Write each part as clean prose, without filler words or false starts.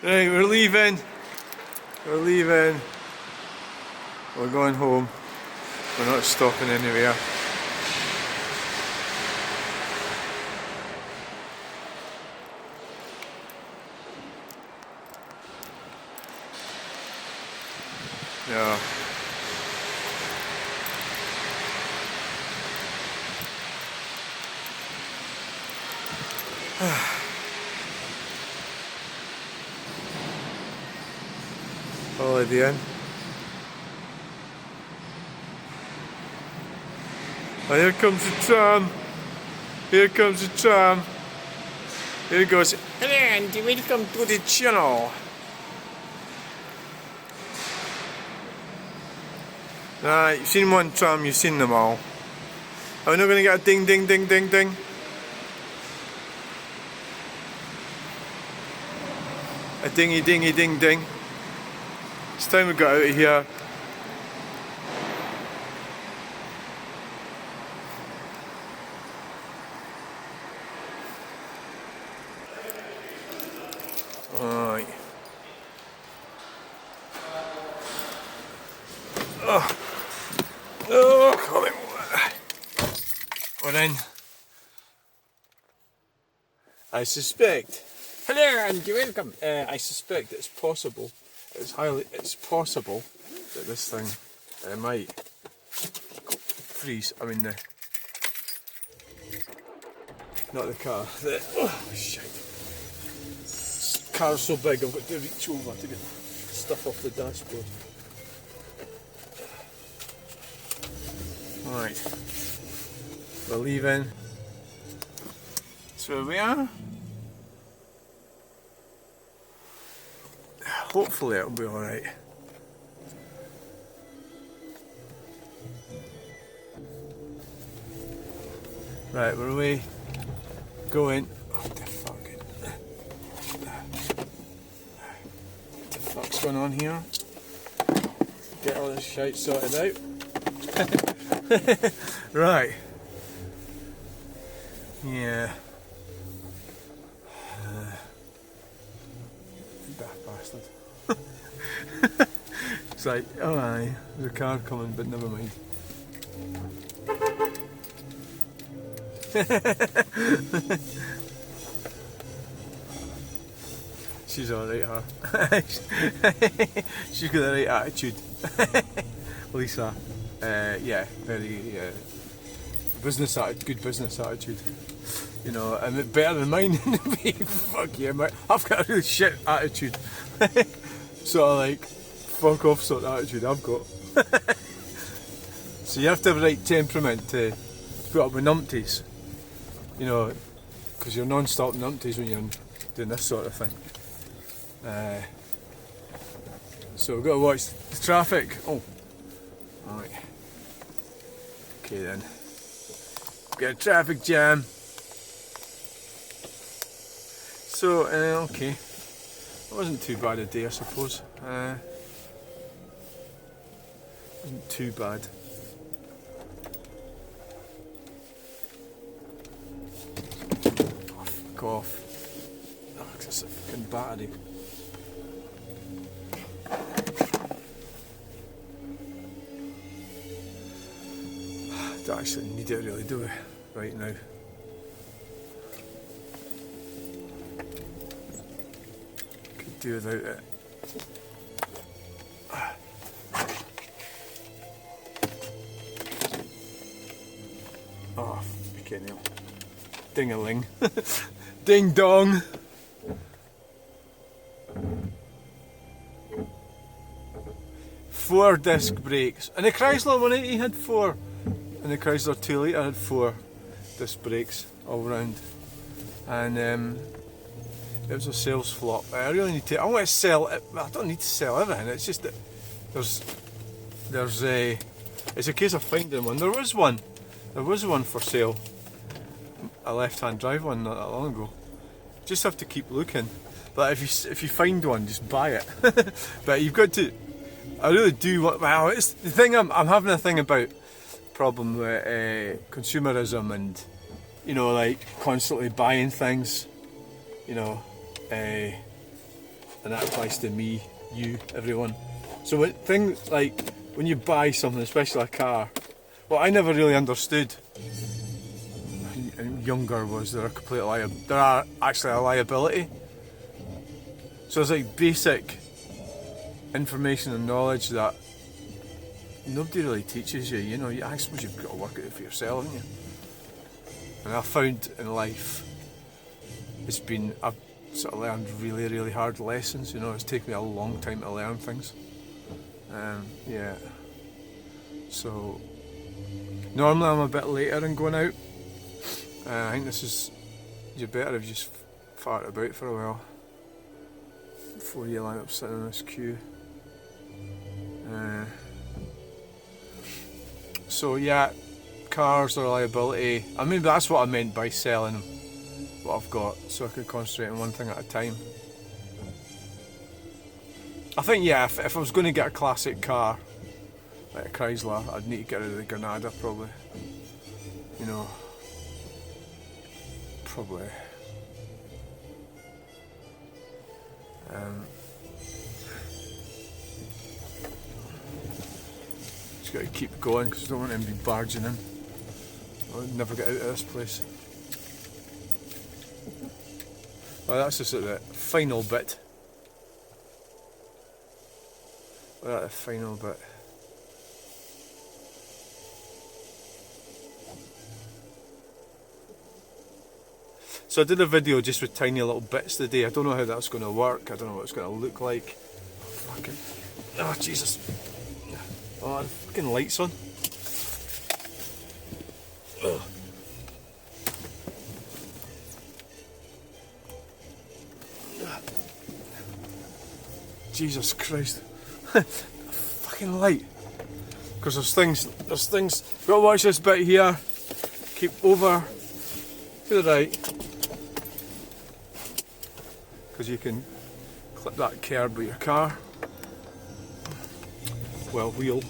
Right, we're leaving. We're leaving. We're going home. We're not stopping anywhere. Yeah. Holiday Inn. Oh, here comes the tram. Here comes the tram. Here it goes. Hello and welcome to the channel. Right, you've seen one tram, you've seen them all. Are we not going to get a ding ding ding ding ding? A dingy dingy ding ding. It's time we got out of here. Alright. Oh, come on. We're in. I suspect. Hello and welcome. I suspect it's possible. It's possible that this thing might freeze. I mean not the car. Oh shit! This car's so big I've got to reach over to get stuff off the dashboard. Right, we're leaving. That's where we are. Hopefully it'll be alright. Right, we're away. Going. What the fuck? What the fuck's going on here? Get all this shite sorted out. Right. Yeah. Daft bastard. It's like, oh aye, there's a car coming, but never mind. She's alright, huh? She's got the right attitude. Lisa, yeah, very good business attitude. You know, and better than mine. Fuck yeah, mate. I've got a really shit attitude. Sort of like, fuck off sort of attitude I've got. So you have to have the right temperament to put up with numpties. You know, because you're non-stop numpties when you're doing this sort of thing. So we've got to watch the traffic. Oh, alright. Okay then. Got a traffic jam. So, okay. It wasn't too bad a day, I suppose. Wasn't too bad. Oh, fuck off. Oh, it's a fucking battery. Don't actually need it really, do we? Right now. Could do without it. Oh, fucking hell. Ding-a-ling. Ding-dong. Four disc brakes. And the Chrysler 180 had four. And the Chrysler 2 litre had four disc brakes all round. And it was a sales flop. I really need to. I want to sell it. I don't need to sell everything. It's just that there's a. It's a case of finding one. There was one for sale. A left-hand drive one not that long ago. Just have to keep looking. But if you find one, just buy it. But you've got to. I really do want. Well, it's the thing. I'm having a thing about problem with consumerism and, you know, like constantly buying things, you know, and and that applies to me, you, everyone. So when things like when you buy something, especially a car, what I never really understood younger was they're actually a liability. So it's like basic information and knowledge that nobody really teaches you. You know, I suppose you've got to work it out for yourself, haven't you? And I found in life, I've sort of learned really, really hard lessons. You know, it's taken me a long time to learn things. Yeah. So normally I'm a bit later in going out. I think you're better if you just fart about for a while before you line up sitting in this queue. So yeah, cars are a liability. I mean, that's what I meant by selling what I've got, so I could concentrate on one thing at a time. I think, yeah, if I was going to get a classic car, like a Chrysler, I'd need to get rid of the Granada probably. You know, probably. Just got to keep going because I don't want them to be barging in. I'll never get out of this place. Well, that's just at the final bit. We're at the final bit. So I did a video just with tiny little bits today. I don't know how that's going to work. I don't know what it's going to look like. Fucking... Oh, Jesus. Oh, the fucking light's on. Ugh. Jesus Christ. Fucking light. Because there's things, we've got to watch this bit here. Keep over to the right. Because you can clip that curb with your car. Well, wheel.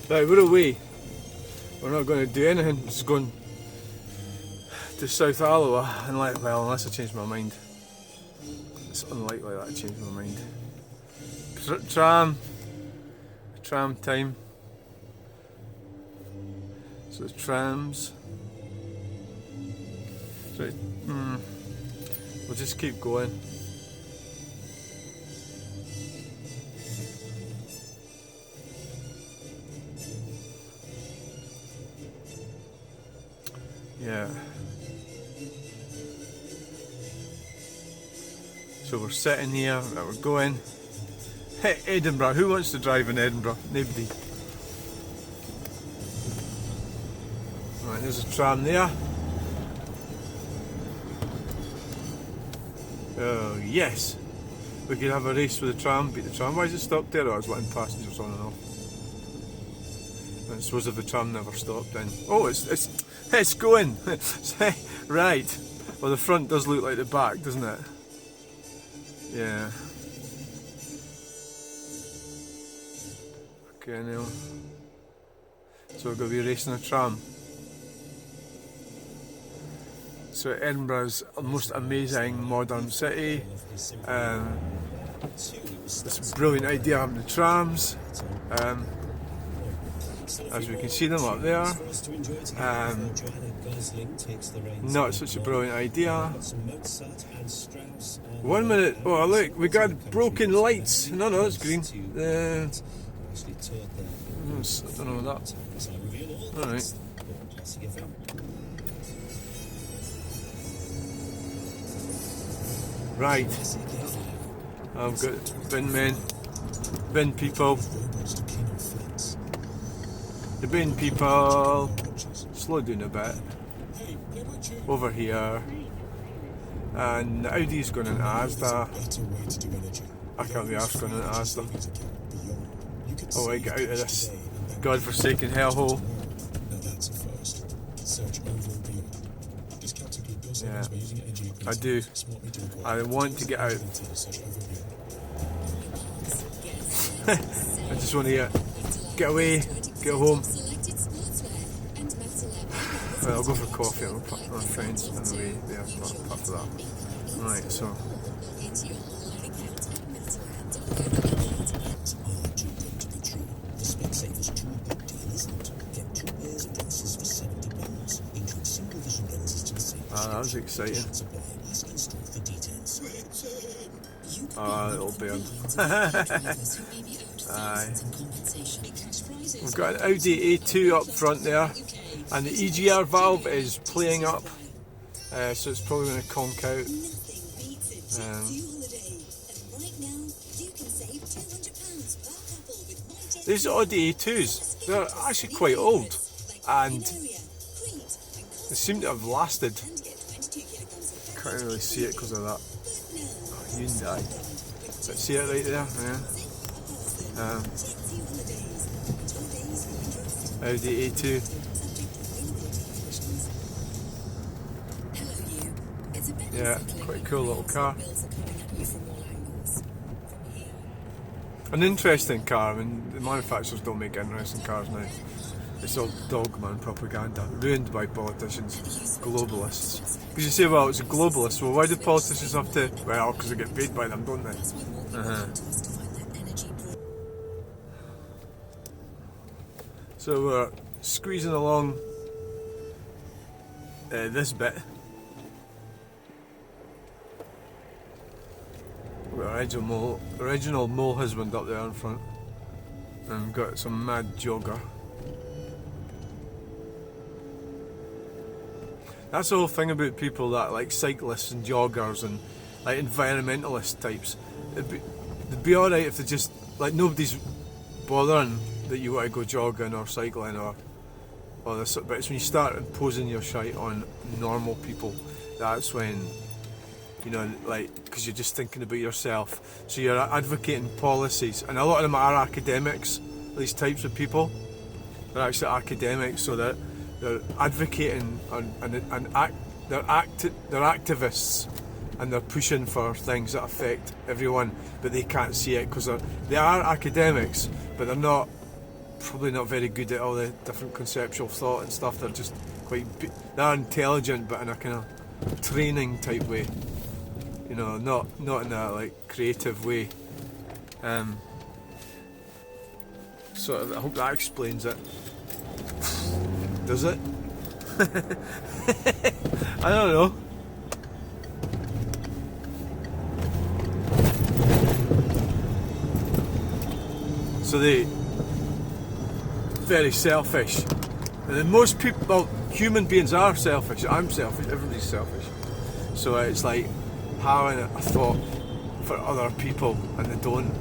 Right, we're away. We're not going to do anything. We're just going to South Alloa unless I change my mind. It's unlikely that I change my mind. Tram time. So the trams. So we'll just keep going. Yeah. So we're sitting here, we're going. Hey, Edinburgh, who wants to drive in Edinburgh? Nobody. Right, there's a tram there. Oh, yes. We could have a race with the tram, beat the tram. Why is it stopped there? Oh, I was letting passengers on and off. I suppose if the tram never stopped then. Oh, it's going! Right. Well, the front does look like the back, doesn't it? Yeah. Okay, now. So we're going to be racing a tram. So Edinburgh's a most amazing modern city. It's a brilliant idea having the trams. As we can see them up there. Not such a brilliant idea. 1 minute. Oh look, we got broken lights. No, it's green. I don't know that. Alright. Right. I've got bin men. Bin people. The bin people. Slow down a bit. Over here. And the Audi's going into Asda. I can't be arsed going into Asda. Oh, I get out of this godforsaken hellhole. Yeah, I do. I want to get out. I just want to get away, get home. Well, I'll go for coffee. I'll put my friends on the way there after that. Right, so was exciting. Little bird. Aye. We've got an Audi A2 up front there, and the EGR valve is playing up, so it's probably going to conk out. These Audi A2s, they're actually quite old, and they seem to have lasted. Can't really see it because of that Hyundai. But see it right there? Yeah. Audi A2. Yeah, quite a cool little car. An interesting car. I mean, the manufacturers don't make interesting cars now. It's all dogman propaganda, ruined by politicians, globalists. Because you say, well, it's a globalist. Well, why do politicians have to? Well, because they get paid by them, don't they? So we're squeezing along this bit. We've got original mole husband up there in front, and we've got some mad jogger. That's the whole thing about people that like cyclists and joggers and like environmentalist types. It'd be alright if they just, like, nobody's bothering that you want to go jogging or cycling or this, but it's when you start imposing your shite on normal people, that's when, you know, like, because you're just thinking about yourself. So you're advocating policies, and a lot of them are academics. These types of people, they're actually academics, so that they're advocating they're activists, and they're pushing for things that affect everyone, but they can't see it because they are academics, but they're probably not very good at all the different conceptual thought and stuff. They're just they're intelligent, but in a kind of training type way, you know, not in a like creative way. So I hope that explains it. Does it? I don't know. So they very selfish. And then most people, well, human beings are selfish. I'm selfish. Everybody's selfish. So it's like having a thought for other people, and they don't,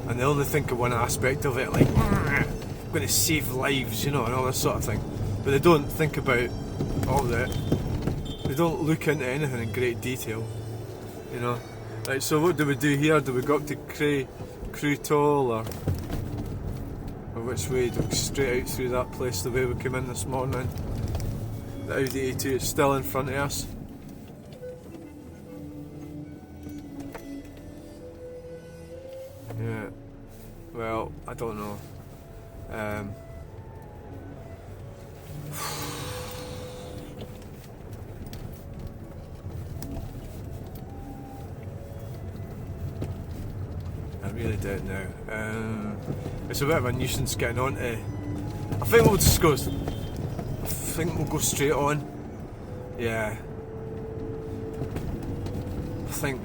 and they only think of one aspect of it, like I'm going to save lives, you know, and all this sort of thing. But they don't think about all that. They don't look into anything in great detail, you know. Right, so what do we do here? Do we go up to Crew Toll, or which way? Do we go straight out through that place the way we came in this morning? The Audi A2 is still in front of us. Yeah, well, I don't know. I really don't know. It's a bit of a nuisance getting on to. I think we'll just go. I think we'll go straight on. Yeah. I think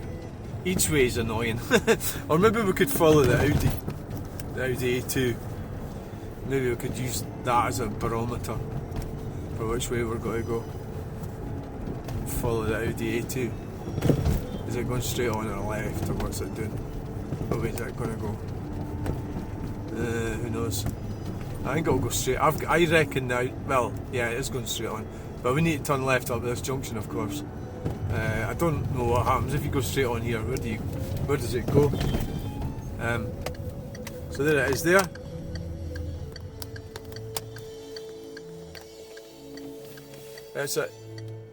each way is annoying. Or maybe we could follow the Audi A2. Maybe we could use that as a barometer for which way we're going to go. Follow the Audi A2. Is it going straight on or left, or what's it doing? What way is it going to go? Who knows? I think it'll go straight. I reckon now. Well, yeah, it is going straight on, but we need to turn left up this junction, of course. I don't know what happens if you go straight on here. Where does it go? So there it is there. It's at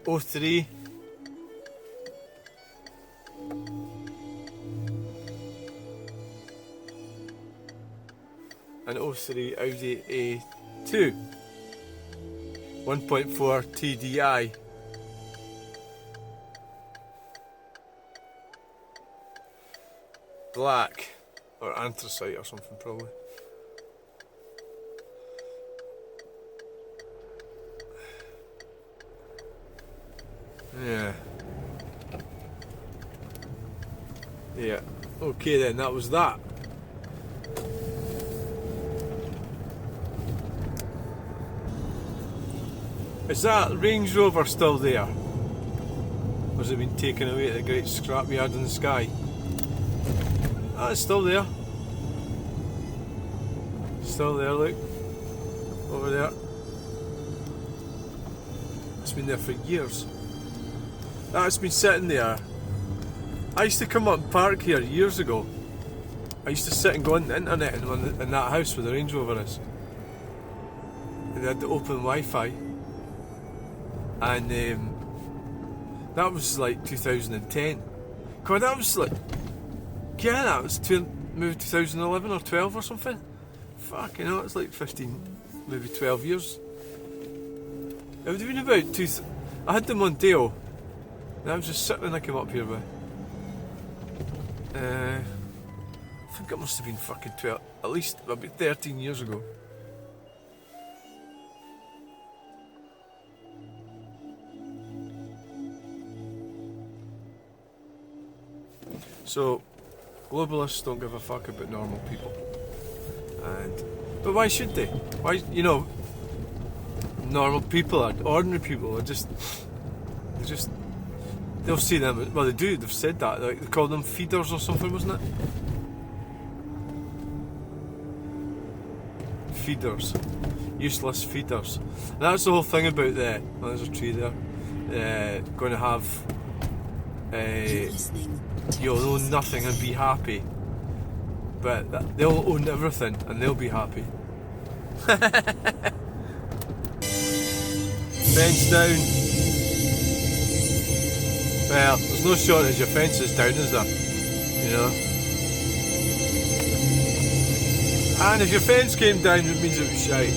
03. An 03 Audi A2 1.4 TDI. Black or anthracite or something, probably. Yeah. Yeah. Okay then, that was that. Is that Range Rover still there? Or has it been taken away at the great scrapyard in the sky? Ah, it's still there. Still there, look. Over there. It's been there for years. That's been sitting there. I used to come up and park here years ago. I used to sit and go on the internet in that house where the Range Rover is. And they had the open Wi-Fi. And that was like 2010. God, that was like... Yeah, that was maybe 2011 or 12 or something. Fuck, you know, it's like 15, maybe 12 years. It would have been about I had the Mondeo. And I was just sitting when I came up here with. I think it must have been fucking 12, at least about 13 years ago. So, globalists don't give a fuck about normal people. But why should they? Why, you know, normal people are ordinary people are they'll see them, well they do, they've said that, like, they call them feeders or something, wasn't it? Feeders. Useless feeders. And that's the whole thing about there's a tree there, going to have, you'll own nothing and be happy. But they'll own everything and they'll be happy. Fence down. Well, there's no shortage of fences down, is there? You know? And if your fence came down, it means it was shite.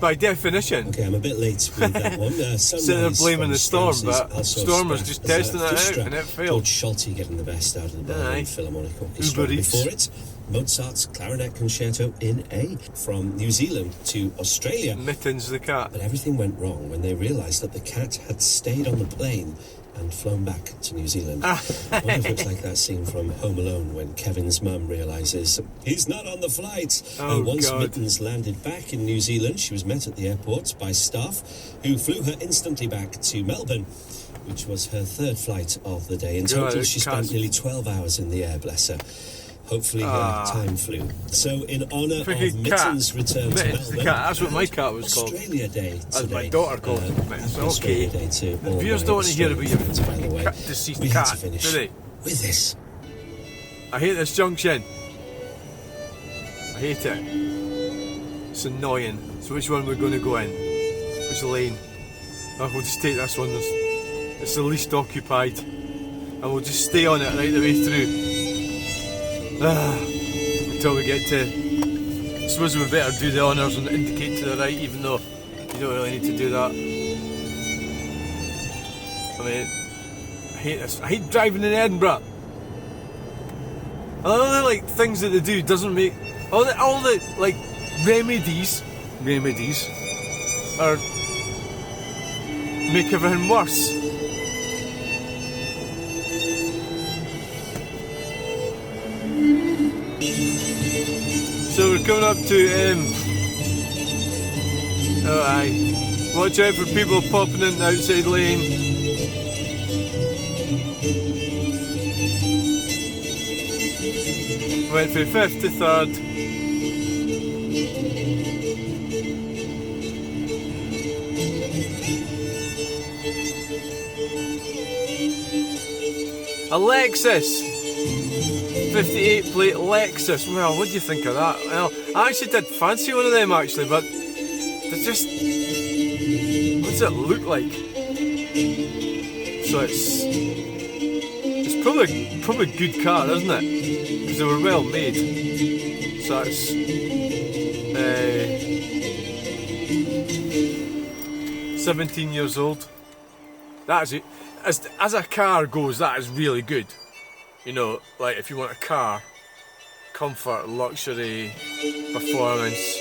By definition. Okay, I'm a bit late with that one. So they're blaming the storm, but the storm was just testing it out and it failed. George Schulte getting the best out of the Berlin Philharmonic Orchestra. Uber Eats. Before it, Mozart's Clarinet Concerto in A, from New Zealand to Australia. Mittens the cat. But everything went wrong when they realised that the cat had stayed on the plane and flown back to New Zealand. Wonder if it's like that scene from Home Alone when Kevin's mum realises he's not on the flight. Once God. Mittens landed back in New Zealand, she was met at the airport by staff who flew her instantly back to Melbourne, which was her third flight of the day. In total, she spent nearly 12 hours in the air, bless her. Hopefully time flew. So in honour of Mittens' return to Melbourne, the cat. That's what my cat was called. Australia Day today. As my daughter called it. It's okay. Day to all viewers my don't want to hear about your by the way. deceased We cat, had to finish do they? with this. I hate this junction. I hate it. It's annoying. So which one we're going to go in? Which lane? Oh, we'll just take this one. It's the least occupied. And we'll just stay on it right the way through. Until we get to... I suppose we better do the honours and indicate to the right, even though you don't really need to do that. I mean, I hate this. I hate driving in Edinburgh. All the like things that they do doesn't make all the like remedies are make everything worse. So we're coming up to oh aye. Watch out for people popping in the outside lane. Went from 5th to 3rd. A Lexus! 58 plate Lexus. Well, what do you think of that? Well, I actually did fancy one of them actually, but they're just... what does it look like? So it's probably a good car, isn't it? Because they were well made. So it's 17 years old. That is it. As a car goes, that is really good. You know, like if you want a car, comfort, luxury, performance,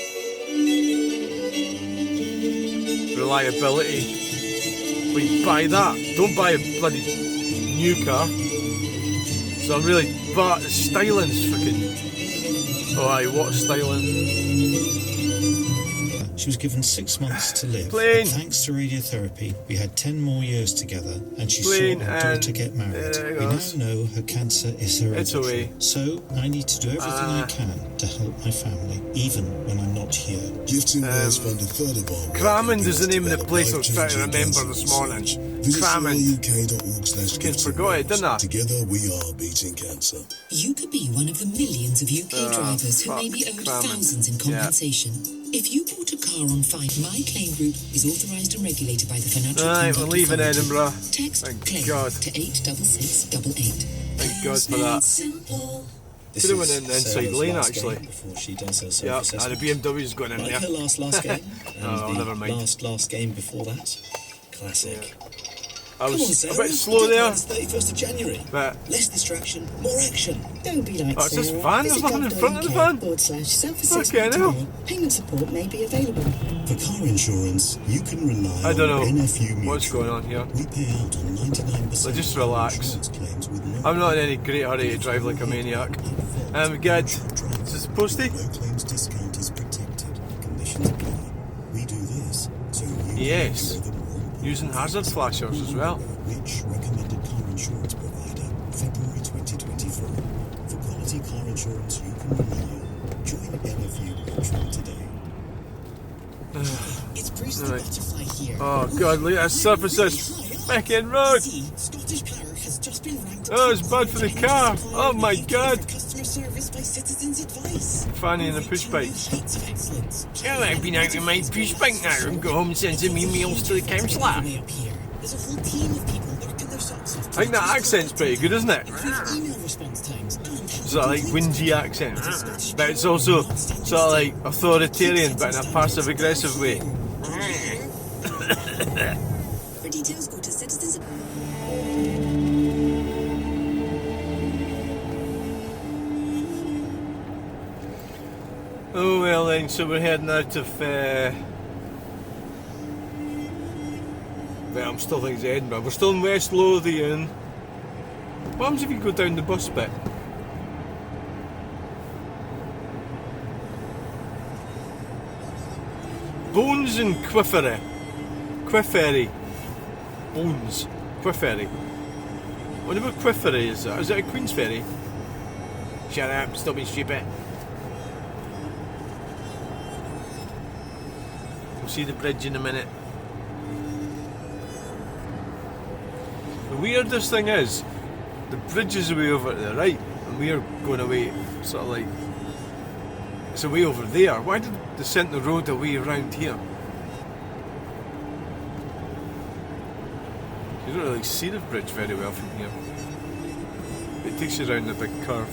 reliability. But you buy that. Don't buy a bloody new car. So I'm really, but styling's freaking. Oh, aye, what styling? She was given 6 months to live. Plane. But thanks to radiotherapy, we had 10 more years together, and she Plane saw her daughter get married. We now know her cancer is hereditary. So I need to do everything I can to help my family, even when I'm not here. Crammond is the name of the place I was trying to remember this morning. Crammond. I forgot it, didn't I? Together we are beating cancer. You could be one of the millions of UK drivers who may be owed thousands in compensation. If you bought a car on fine, My Claim Group is authorised and regulated by the Financial Right, we're leaving Edinburgh. Text Thank claim God. to 86688. Thank God for that. Simple. Could have went in the inside lane actually. Before she does her Yeah, self-assessment. and the BMW's going in Like there. her last game, and Oh, never mind. last game before that. Classic. I Come on, was Sarah. a bit slow there, It's 31st of January. but Less distraction, more action. Don't be like oh, it's this Sarah. van. There's Visit nothing in front of the van. gov.uk/self-assessment Okay, now. today. Payment support may be available. For car insurance, you can rely I don't know on NFU Mutual. what's going on here. We pay out on 99% So just of relax. insurance claims with no I'm not in any great hurry to drive like a maniac. Good. Is this posty? no claims discount is protected. Conditions apply. We do this so you Yes. can enjoy the warm Using hazard flashers as well. Which recommended car insurance provider? February 2024. For quality car insurance you can rely on. Join NFU Mutual today. It's Bruce the Right. Butterfly here. Oh God, look at that surface of this fucking road. See, Scottish Power has just been ranked Oh, it's bad for the car. Oh my God. for customer service by Citizens Advice. Fanny in a push bike. Heights of excellence. Oh, I've been out with my push bike now and go home sending me meals to the councillor. Way up here. There's a whole team of people working their socks off. I think that accent's pretty good, isn't it? Improve email response times and Sort of like whingy accent, but it's also sort of like authoritarian, but in a passive aggressive way. For details, go to Citizens. Oh well then, so we're heading out of well, I'm still thinking it's Edinburgh. We're still in West Lothian. What happens if you go down the bus bit? Bones and Quiffery. Quiffery. Bones. Quiffery. What about Quiffery is that? Is it a Queen's Ferry? Shut up, stop being stupid. We'll see the bridge in a minute. The weirdest thing is, the bridge is away over to the right, and we are going away, sort of like, it's away over there. Why did they send the road away around here? You don't really see the bridge very well from here. It takes you around the big curve.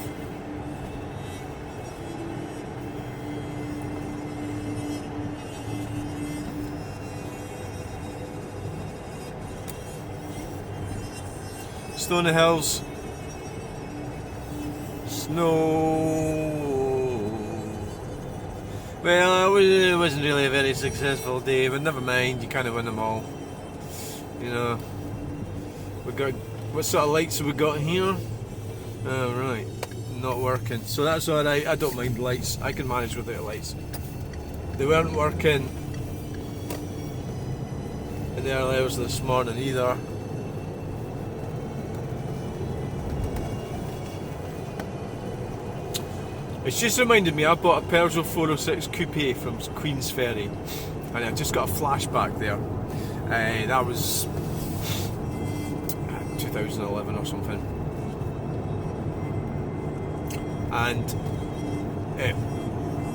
Snow in the hills. Snow. Well, it wasn't really a very successful day, but never mind, you kind of win them all. You know. We got, what sort of lights have we got here? Oh, right. Not working. So that's alright, I don't mind lights. I can manage without lights. They weren't working in the early hours this morning either. It's just reminded me, I bought a Peugeot 406 Coupe from Queen's Ferry, and I just got a flashback there. That was 2011 or something. And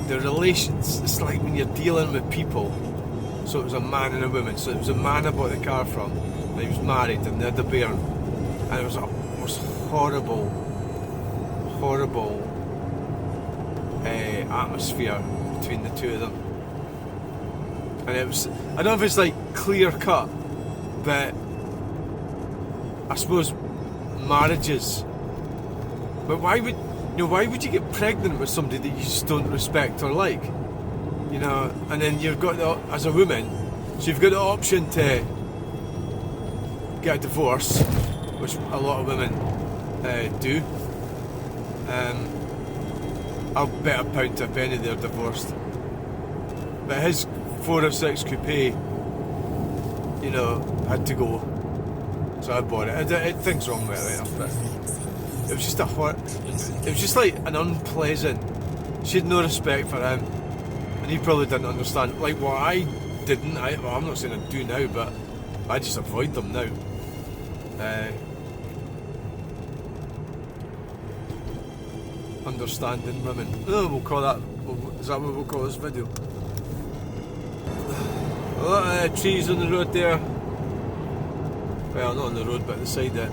the relations, it's like when you're dealing with people. So it was a man and a woman. So it was a man I bought the car from, and he was married, and they had the bairn. And it was a most horrible atmosphere between the two of them. And it was, I don't know if it's like clear cut, but I suppose marriages. But why would you get pregnant with somebody that you just don't respect or like? You know, and then you've got as a woman, so you've got the option to get a divorce, which a lot of women do, I'll bet a pound to a penny they're divorced. But his 406 coupe, you know, had to go, so I bought it. Things wrong with it, right? But it was just a hot. It was just like an unpleasant. She had no respect for him, and he probably didn't understand. Like what I didn't. Well, I'm not saying I do now, but I just avoid them now. Understanding women. Oh, we'll call that. Is that what we'll call this video? A lot of trees on the road there. Well, not on the road, but the side of it.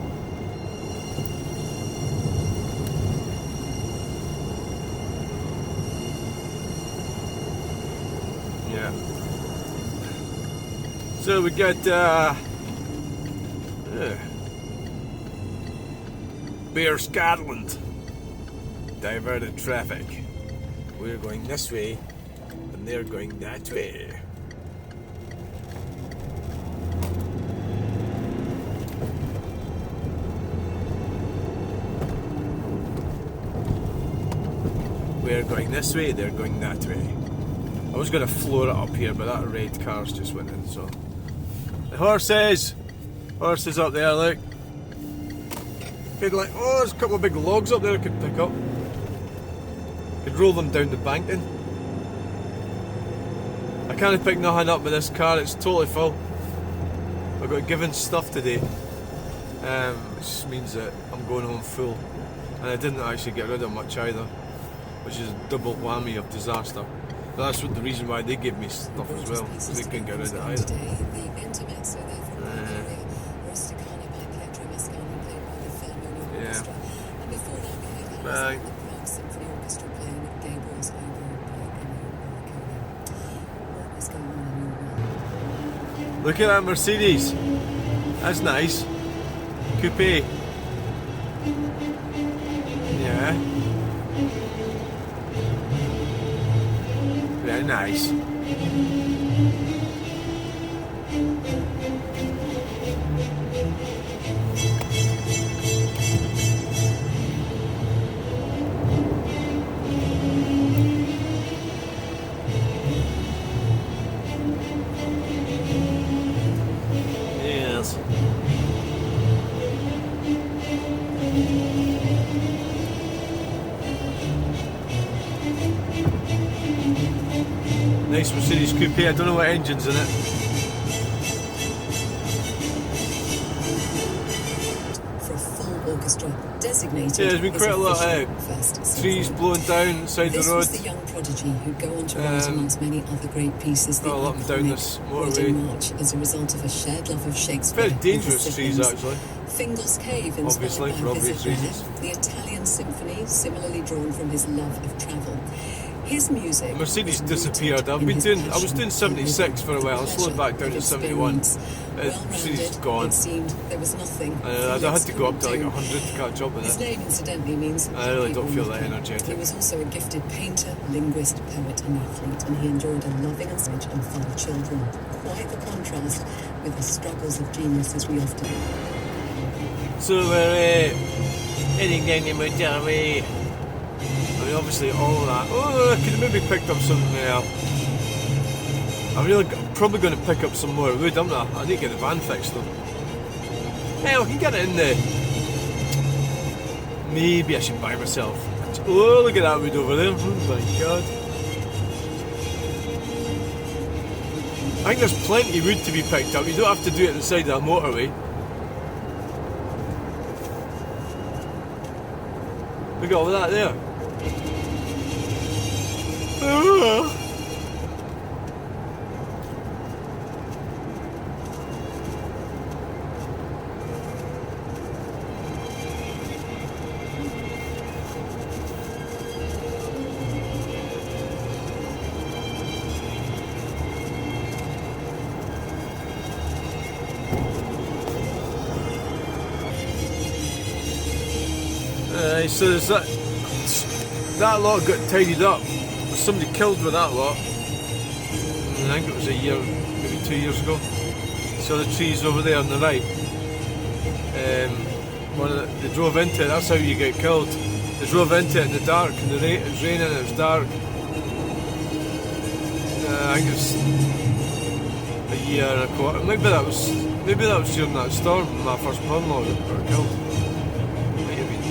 Yeah. So we got Bear Scotland. Diverted traffic. We're going this way, and they're going that way. We're going this way, they're going that way. I was going to floor it up here, but that red car's just went in, so. The horses! Horses up there, look. Big, like, oh, there's a couple of big logs up there I could pick up. Could roll them down the bank then. I can't pick nothing up with this car, it's totally full. I've got given stuff today, which means that I'm going home full. And I didn't actually get rid of much either, which is a double whammy of disaster. But that's what the reason why they give me stuff as well, because they couldn't get rid of it either. Yeah. Bye. Look at that Mercedes. That's nice. Coupe. Yeah. Very nice. Yes. Nice Mercedes coupe. I don't know what engine's in it. For a full orchestra designated. Yeah, there's been quite a lot of trees blowing down inside the road. This was the young prodigy who'd go on to write amongst many other great pieces the all up and down this iconic motorway. March as a result of a shared love of Shakespeare. Very dangerous trees, actually. Fingal's Cave, Obviously, inspired for by obvious Visit There. reasons. The Italian Symphony, similarly drawn from his love of travel. His music. Mercedes disappeared. I was doing 76 for a while. I slowed back down to 71. Mercedes is gone. It seemed there was nothing. I had to go up to like 100 to catch up with His it. name, incidentally, means. I really don't feel that He energetic. was also a gifted painter, linguist, poet, and athlete, and he enjoyed a loving and sage and fun of children. Quite the contrast with the struggles of genius as we often. So we're heading down the motorway. I mean, obviously all of that. Oh, I could have maybe picked up some. I'm probably going to pick up some more wood, am I? I need to get the van fixed though. Hell, I can get it in there. Maybe I should buy myself. Oh, look at that wood over there. Oh my god. I think there's plenty of wood to be picked up. You don't have to do it inside that motorway. Look at all that there. So there's that lot got tidied up. There's somebody killed with that lot. I think it was a year, maybe 2 years ago. So the trees over there on the right. They drove into it. That's how you get killed. They drove into it in the dark, and it was raining and it was dark. I think it was a year and a quarter. Maybe that was during that storm. My first mum-in-law got killed. Might have been.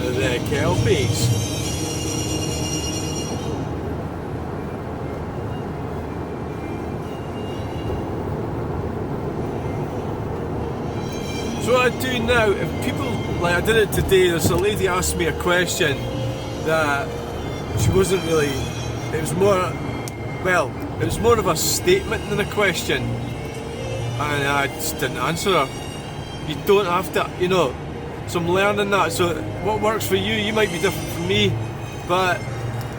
The Kelpies. So what I do now, if people, like I did it today, there's a lady asked me a question that she wasn't really, it was more of a statement than a question, and I just didn't answer her. You don't have to, so I'm learning that. So what works for you, you might be different from me, but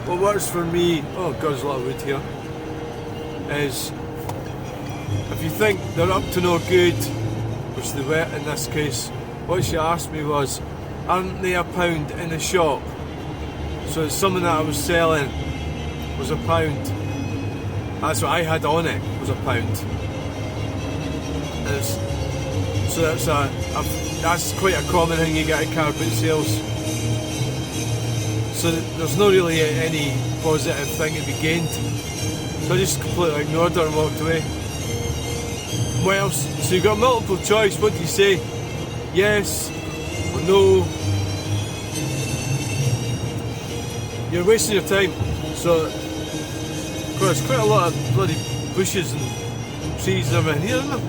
what works for me, oh God, there's a lot of wood here, is if you think they're up to no good, which they were in this case, what she asked me was, aren't they £1 in a shop? So something that I was selling was £1. That's what I had on it, was £1. So that's quite a common thing you get at car boot sales. So there's not really any positive thing to be gained. So I just completely ignored her and walked away. What else? So you've got multiple choice. What do you say? Yes or no? You're wasting your time. So there's quite a lot of bloody bushes and trees and everything here, isn't there?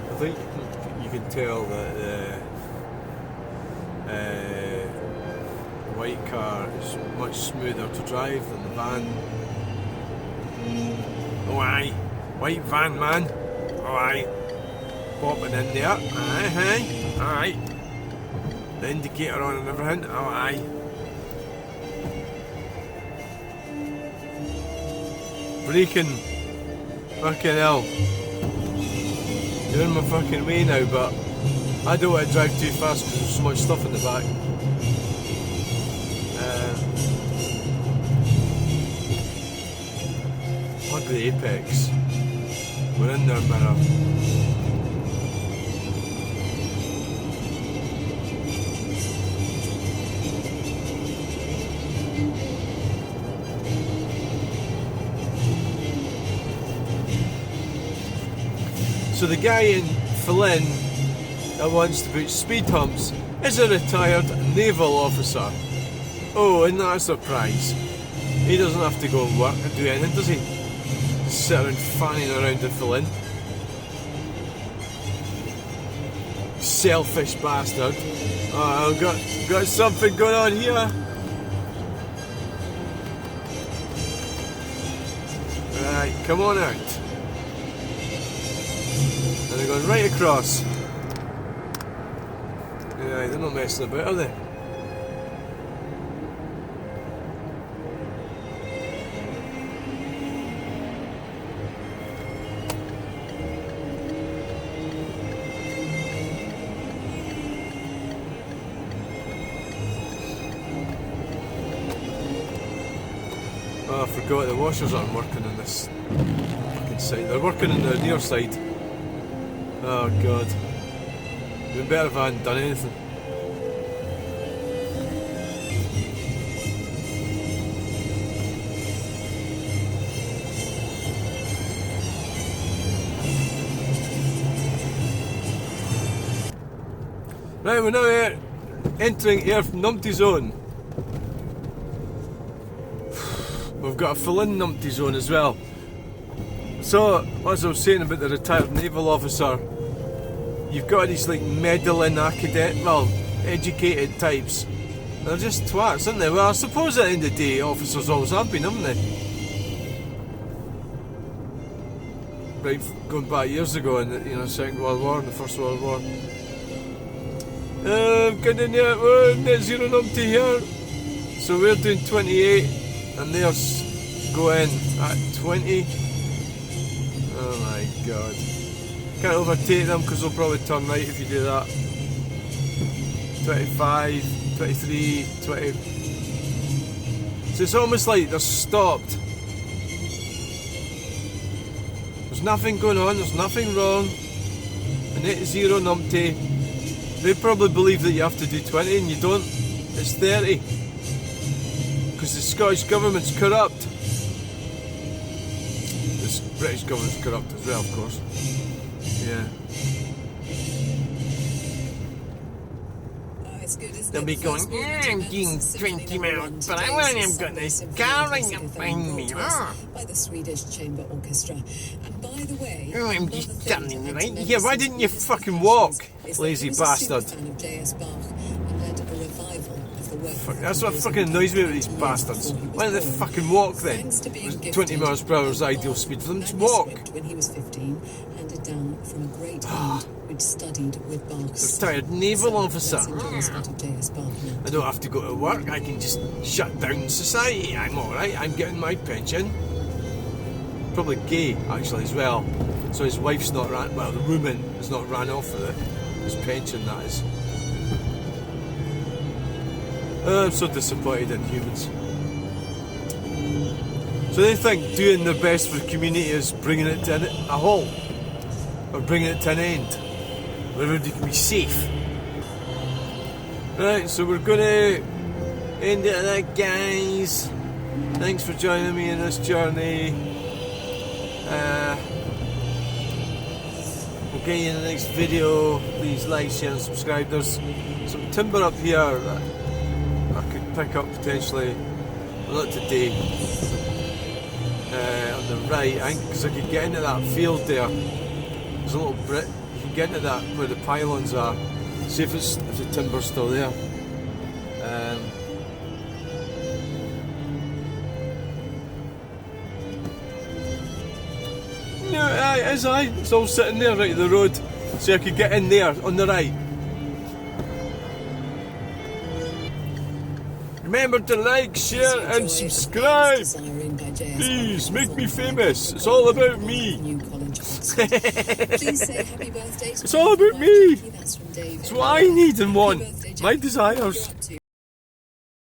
I think you can tell that the white car is much smoother to drive than the van. Oh aye, white van man. Oh aye, popping in there. Aye. The indicator on and everything. Oh aye. Braking. Fucking hell. You're in my fucking way now, but I don't want to drive too fast because there's so much stuff in the back. Ugly apex. We're in there, mirror. So the guy in Flynn that wants to put speed humps is a retired naval officer. Oh, isn't that a surprise? He doesn't have to go and work and do anything, does he? Just sit around fanning around in Flynn. Selfish bastard. Oh, I've got something going on here. Right, come on out. And they're going right across. Yeah, they're not messing about, are they? Oh, I forgot the washers aren't working on this fucking side. They're working on the near side. Oh God. It'd been better if I hadn't done anything. Right, we're now entering air numpty zone. We've got a full-in numpty zone as well. So, as I was saying about the retired naval officer, you've got these like meddling educated types. They're just twats, aren't they? Well, I suppose at the end of the day, officers always have been, haven't they? Right, going back years ago in the Second World War and the First World War. Getting net zero numpty here. So we're doing 28 and they're going at 20. Oh my god. Can't overtake them because they'll probably turn right if you do that. 25, 23, 20. So it's almost like they're stopped. There's nothing going on, there's nothing wrong. A net zero numpty. They probably believe that you have to do 20 and you don't. It's 30. Because the Scottish government's corrupt. The British government's corrupt as well, of course. Yeah. They'll be going, I'm doing 20 miles, but I haven't got this car and you find me. By the Swedish Chamber Orchestra. And by the way, I'm just standing right here. Why didn't you fucking walk, lazy bastard? Fuck, that's what fucking annoys me with these bastards. Why don't they fucking walk then? 20 miles per hour is ideal speed for them. Just walk. When he was 15, handed down from a great aunt who'd studied with Bach's Retired naval officer. I don't have to go to work. I can just shut down society. I'm alright. I'm getting my pension. Probably gay, actually, as well. So his wife's not ran. Well, the woman has not ran off with his pension, that is. I'm so disappointed in humans. So they think doing their best for the community is bringing it to a halt, or bringing it to an end, where everybody can be safe. Right, so we're going to end it at that, guys. Thanks for joining me in this journey. We'll get you in the next video. Please like, share and subscribe. There's some timber up here that I could pick up potentially, well, not today, on the right, I think, because I could get into that field there. There's a little bit, you can get into that where the pylons are, see if the timber's still there. No, it's all sitting there right at the road, so I could get in there on the right. Remember to like, share and subscribe. Please, make me famous. It's all about me. It's all about me. It's what I need and want. My desires.